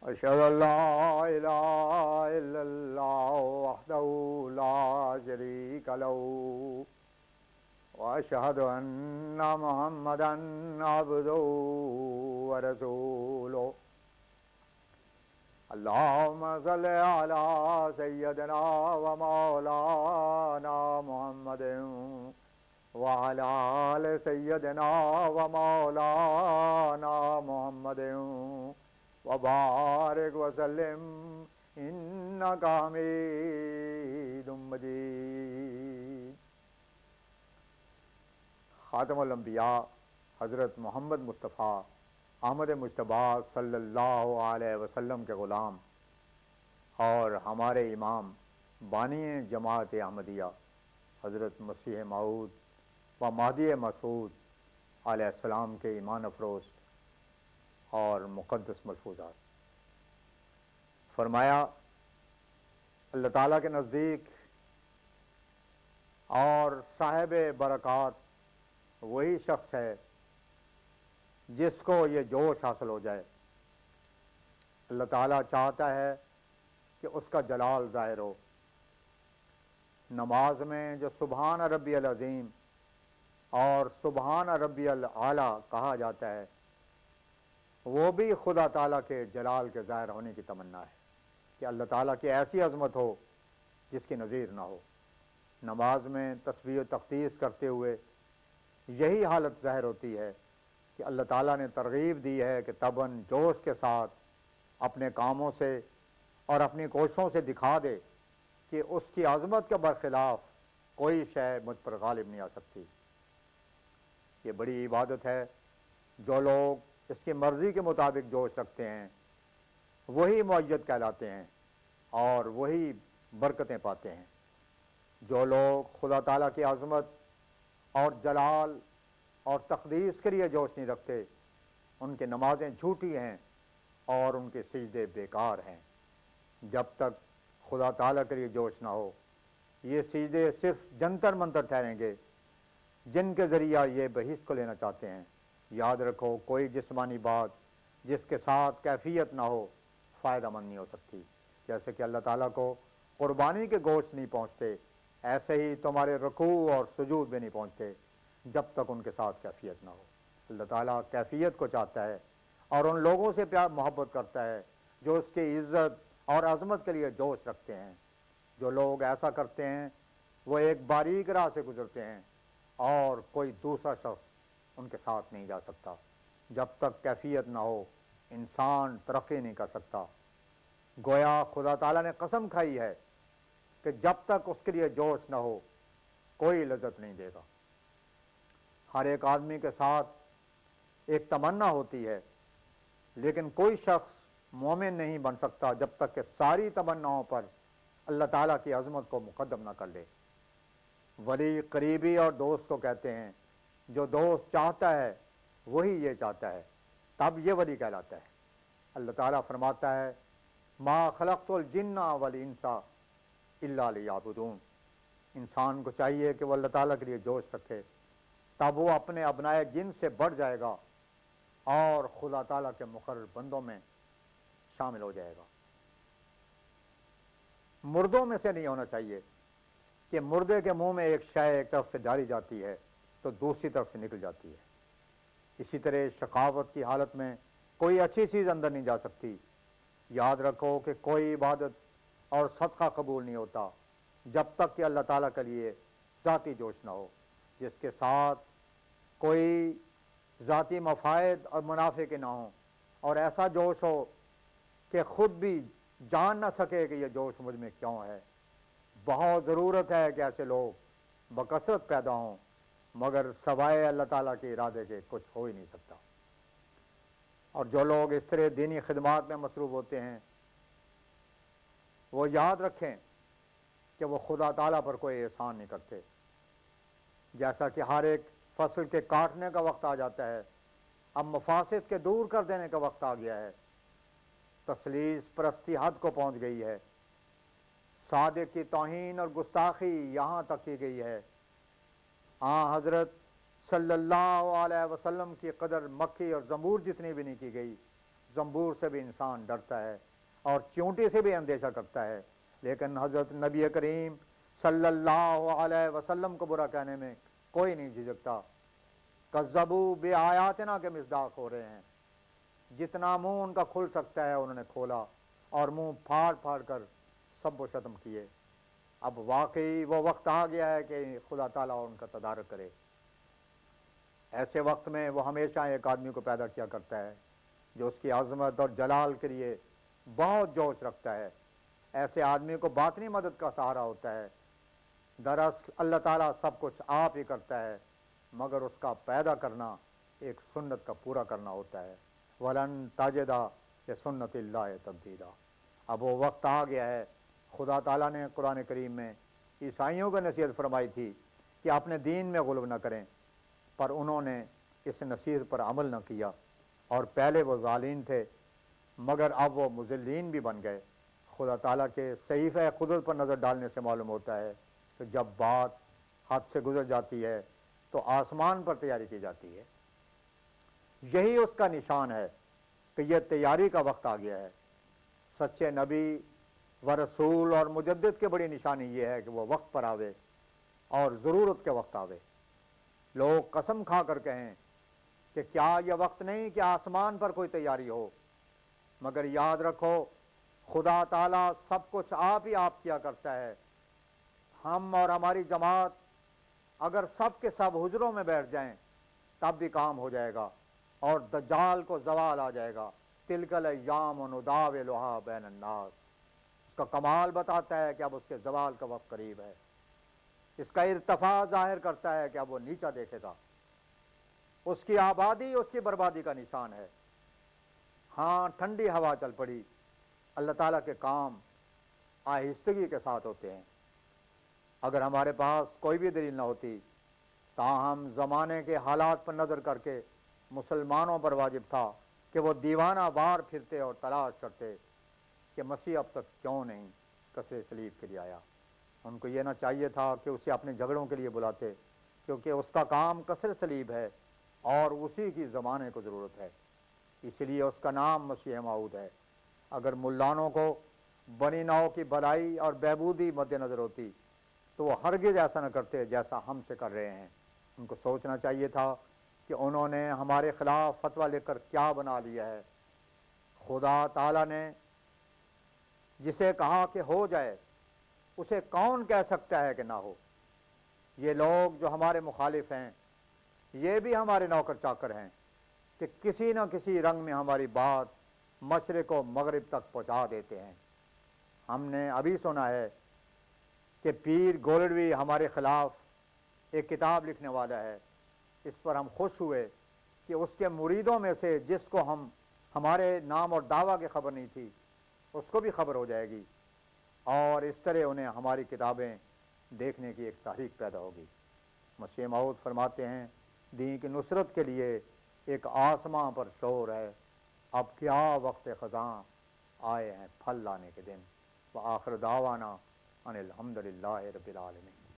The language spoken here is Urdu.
أشهد أن لا إله إلا الله وحده لا شريك له وأشهد أن محمدا عبده ورسوله اللهم صل على سيدنا ومولانا محمد وعلى آل سيدنا ومولانا محمد وبارك وسلم إنك حميد مجيد۔ خاتم الانبیاء حضرت محمد مصطفیٰ احمد مجتبی صلی اللہ علیہ وسلم کے غلام اور ہمارے امام بانی جماعت احمدیہ حضرت مسیح موعود و مہدی مسعود علیہ السلام کے ایمان افروز اور مقدس ملفوظات۔ فرمایا اللہ تعالیٰ کے نزدیک اور صاحب برکات وہی شخص ہے جس کو یہ جوش حاصل ہو جائے۔ اللہ تعالیٰ چاہتا ہے کہ اس کا جلال ظاہر ہو۔ نماز میں جو سبحان ربی العظیم اور سبحان ربی الاعلیٰ کہا جاتا ہے وہ بھی خدا تعالیٰ کے جلال کے ظاہر ہونے کی تمنا ہے کہ اللہ تعالیٰ کی ایسی عظمت ہو جس کی نظیر نہ ہو۔ نماز میں تسبیح و تقدیس کرتے ہوئے یہی حالت ظاہر ہوتی ہے کہ اللہ تعالیٰ نے ترغیب دی ہے کہ تباً جوش کے ساتھ اپنے کاموں سے اور اپنی کوششوں سے دکھا دے کہ اس کی عظمت کے برخلاف کوئی شے مجھ پر غالب نہیں آ سکتی۔ یہ بڑی عبادت ہے۔ جو لوگ اس کی مرضی کے مطابق جوش رکھتے ہیں وہی معید کہلاتے ہیں اور وہی برکتیں پاتے ہیں۔ جو لوگ خدا تعالیٰ کی عظمت اور جلال اور تقدیس کے لیے جوش نہیں رکھتے ان کی نمازیں جھوٹی ہیں اور ان کے سجدے بیکار ہیں۔ جب تک خدا تعالیٰ کے لیے جوش نہ ہو یہ سجدے صرف جنتر منتر ٹھہریں گے جن کے ذریعہ یہ بحث کو لینا چاہتے ہیں۔ یاد رکھو کوئی جسمانی بات جس کے ساتھ کیفیت نہ ہو فائدہ مند نہیں ہو سکتی۔ جیسے کہ اللہ تعالیٰ کو قربانی کے گوشت نہیں پہنچتے ایسے ہی تمہارے رکوع اور سجود بھی نہیں پہنچتے جب تک ان کے ساتھ کیفیت نہ ہو۔ اللہ تعالیٰ کیفیت کو چاہتا ہے اور ان لوگوں سے پیار محبت کرتا ہے جو اس کی عزت اور عظمت کے لیے جوش رکھتے ہیں۔ جو لوگ ایسا کرتے ہیں وہ ایک باریک راہ سے گزرتے ہیں اور کوئی دوسرا شخص ان کے ساتھ نہیں جا سکتا۔ جب تک کیفیت نہ ہو انسان ترقی نہیں کر سکتا۔ گویا خدا تعالیٰ نے قسم کھائی ہے کہ جب تک اس کے لیے جوش نہ ہو کوئی لذت نہیں دے گا۔ ہر ایک آدمی کے ساتھ ایک تمنا ہوتی ہے لیکن کوئی شخص مومن نہیں بن سکتا جب تک کہ ساری تمناؤں پر اللہ تعالیٰ کی عظمت کو مقدم نہ کر لے۔ ولی قریبی اور دوست کو کہتے ہیں جو دوست چاہتا ہے وہی یہ چاہتا ہے تب یہ ولی کہلاتا ہے۔ اللہ تعالیٰ فرماتا ہے ما خلقت الجن والانس الا لیعبدون۔ انسان کو چاہیے کہ وہ اللہ تعالیٰ کے لیے جوش رکھے تب وہ اپنے ابنائے جن سے بڑھ جائے گا اور خدا تعالیٰ کے مقرر بندوں میں شامل ہو جائے گا۔ مردوں میں سے نہیں ہونا چاہیے کہ مردے کے منہ میں ایک شے ایک طرف سے ڈالی جاتی ہے تو دوسری طرف سے نکل جاتی ہے۔ اسی طرح شقاوت کی حالت میں کوئی اچھی چیز اندر نہیں جا سکتی۔ یاد رکھو کہ کوئی عبادت اور صدقہ قبول نہیں ہوتا جب تک کہ اللہ تعالیٰ کے لیے ذاتی جوش نہ ہو، جس کے ساتھ کوئی ذاتی مفائد اور منافع کے نہ ہوں، اور ایسا جوش ہو کہ خود بھی جان نہ سکے کہ یہ جوش مجھ میں کیوں ہے۔ بہت ضرورت ہے کہ ایسے لوگ بکثرت پیدا ہوں مگر سوائے اللہ تعالیٰ کے ارادے کے کچھ ہو ہی نہیں سکتا۔ اور جو لوگ اس طرح دینی خدمات میں مصروف ہوتے ہیں وہ یاد رکھیں کہ وہ خدا تعالیٰ پر کوئی احسان نہیں کرتے۔ جیسا کہ ہر ایک فصل کے کاٹنے کا وقت آ جاتا ہے اب مفاسد کے دور کر دینے کا وقت آ گیا ہے۔ تسلیس پرستی حد کو پہنچ گئی ہے۔ صادق کی توہین اور گستاخی یہاں تک کی گئی ہے۔ حضرت صلی اللہ علیہ وسلم کی قدر مکھی اور زمور جتنی بھی نہیں کی گئی زنبور سے بھی انسان ڈرتا ہے اور چیونٹی سے بھی اندیشہ کرتا ہے، لیکن حضرت نبی کریم صلی اللہ علیہ وسلم کو برا کہنے میں کوئی نہیں جھجکتا۔ کذبوا بآیاتنا کے مصداق ہو رہے ہیں، جتنا منہ ان کا کھل سکتا ہے انہوں نے کھولا اور منہ پھاڑ پھاڑ کر سب و شتم کیے۔ اب واقعی وہ وقت آ گیا ہے کہ خدا تعالیٰ ان کا تدارک کرے۔ ایسے وقت میں وہ ہمیشہ ایک آدمی کو پیدا کیا کرتا ہے جو اس کی عظمت اور جلال کے لیے بہت جوش رکھتا ہے۔ ایسے آدمی کو باطنی مدد کا سہارا ہوتا ہے۔ دراصل اللہ تعالیٰ سب کچھ آپ ہی کرتا ہے، مگر اس کا پیدا کرنا ایک سنت کا پورا کرنا ہوتا ہے۔ وَلَن تَجِدَ لِسُنَّتِ اللَّهِ تَبْدِيلًا۔ اب وہ وقت آ گیا ہے۔ خدا تعالیٰ نے قرآن کریم میں عیسائیوں کو نصیحت فرمائی تھی کہ اپنے دین میں غلو نہ کریں، پر انہوں نے اس نصیحت پر عمل نہ کیا، اور پہلے وہ ظالین تھے مگر اب وہ مضلین بھی بن گئے۔ خدا تعالیٰ کے صحیفہ قدرت پر نظر ڈالنے سے معلوم ہوتا ہے کہ جب بات ہاتھ سے گزر جاتی ہے تو آسمان پر تیاری کی جاتی ہے۔ یہی اس کا نشان ہے کہ یہ تیاری کا وقت آ گیا ہے۔ سچے نبی و رسول اور مجدد کی بڑی نشانی یہ ہے کہ وہ وقت پر آوے اور ضرورت کے وقت آوے۔ لوگ قسم کھا کر کہیں کہ کیا یہ وقت نہیں کہ آسمان پر کوئی تیاری ہو، مگر یاد رکھو خدا تعالیٰ سب کچھ آپ ہی آپ کیا کرتا ہے۔ ہم اور ہماری جماعت اگر سب کے سب حجروں میں بیٹھ جائیں تب بھی کام ہو جائے گا اور دجال کو زوال آ جائے گا۔ تلک الایام نداولها بین الناس، اس کا کمال بتاتا ہے کہ اب اس کے زوال کا وقت قریب ہے۔ اس کا ارتفاع ظاہر کرتا ہے کہ اب وہ نیچا دیکھے گا۔ اس کی آبادی اس کی بربادی کا نشان ہے۔ ہاں ٹھنڈی ہوا چل پڑی، اللہ تعالیٰ کے کام آہستگی کے ساتھ ہوتے ہیں۔ اگر ہمارے پاس کوئی بھی دلیل نہ ہوتی تاہم زمانے کے حالات پر نظر کر کے مسلمانوں پر واجب تھا کہ وہ دیوانہ وار پھرتے اور تلاش کرتے کہ مسیح اب تک کیوں نہیں کسرِ صلیب کے لیے آیا۔ ان کو یہ نہ چاہیے تھا کہ اسے اپنے جھگڑوں کے لیے بلاتے، کیونکہ اس کا کام کسرِ صلیب ہے اور اسی کی زمانے کو ضرورت ہے، اس لیے اس کا نام مسیح موعود ہے۔ اگر ملانوں کو بنی نوع کی بھلائی اور بہبودی مد نظر ہوتی تو وہ ہرگز ایسا نہ کرتے جیسا ہم سے کر رہے ہیں۔ ان کو سوچنا چاہیے تھا کہ انہوں نے ہمارے خلاف فتویٰ لے کر کیا بنا لیا ہے۔ خدا تعالیٰ نے جسے کہا کہ ہو جائے اسے کون کہہ سکتا ہے کہ نہ ہو؟ یہ لوگ جو ہمارے مخالف ہیں یہ بھی ہمارے نوکر چاکر ہیں کہ کسی نہ کسی رنگ میں ہماری بات مشرق و مغرب تک پہنچا دیتے ہیں۔ ہم نے ابھی سنا ہے کہ پیر گولڈوی ہمارے خلاف ایک کتاب لکھنے والا ہے۔ اس پر ہم خوش ہوئے کہ اس کے مریدوں میں سے جس کو ہمارے نام اور دعویٰ کی خبر نہیں تھی اس کو بھی خبر ہو جائے گی، اور اس طرح انہیں ہماری کتابیں دیکھنے کی ایک تحریک پیدا ہوگی۔ مسیح موعود فرماتے ہیں دین کی نصرت کے لیے ایک آسماں پر شور ہے، اب کیا وقت خزاں آئے ہیں پھل لانے کے دن۔ وآخر دعوانا ان الحمدللہ رب العالمین۔